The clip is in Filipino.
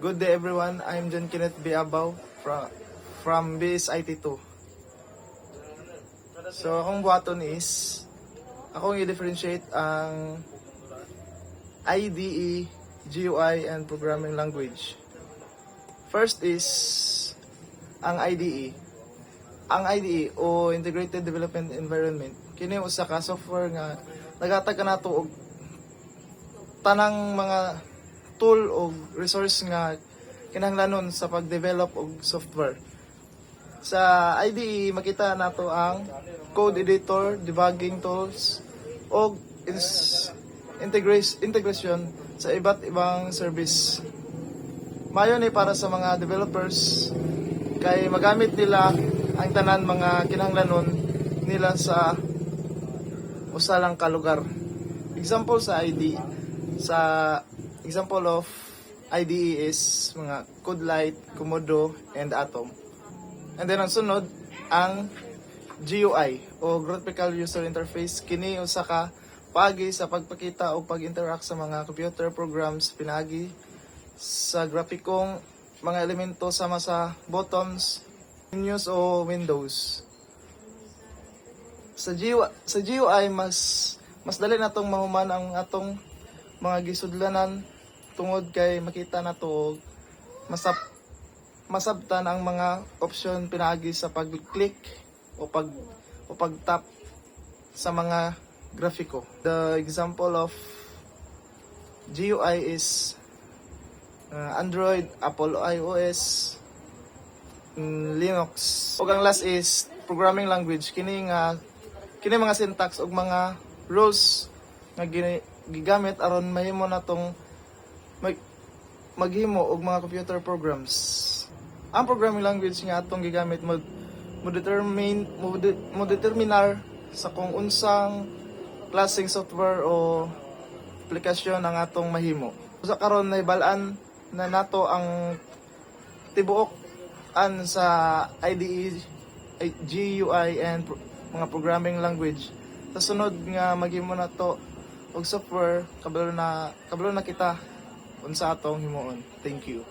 Good day everyone, I'm John Kenneth B. Abaw from BSIT2. So akong buhaton is, akong i-differentiate ang IDE, GUI, and programming language. First is ang IDE. Ang IDE o Integrated Development Environment, kini usa ka software nga nagatag ka nato og tanang mga tool o resource nga kinahanglanon sa pag-develop og software. Sa IDE makita nato ang code editor, debugging tools, o integration sa iba't ibang service. Mayo ni para sa mga developers kay magamit nila ang tanan mga kinahanglanon nila sa usa lang ka lugar. Example sa IDE, sa example of IDE is mga CodeLight, Komodo, and Atom. And then ang sunod, ang GUI o Graphical User Interface. Kini usa ka paagi sa pagpakita o pag-interact sa mga computer programs pinaagi sa grapikong mga elemento sama sa buttons, menus o windows. Sa GUI mas dali natong mahuman ang atong mga gisudlanan tungod kay makita nato masabtan ang mga option pinaagi sa pag-click o pag-tap sa mga grafiko. The example of GUI is Android, Apple iOS, Linux. Ug ang last is programming language. Kini mga syntax ug mga rules nga gigamit aron mahimo natong maghimo og mga computer programs. Ang programming language nga atong gigamit mo determinar sa kung unsang klaseng software o aplikasyon ang atong mahimo. Sa karon nahibal-an na nato ang tibuok-an sa IDE, GUI, and mga programming language. Sa sunod nga maghimo nato og software kabalo na kita unsa atong himuon. Thank you.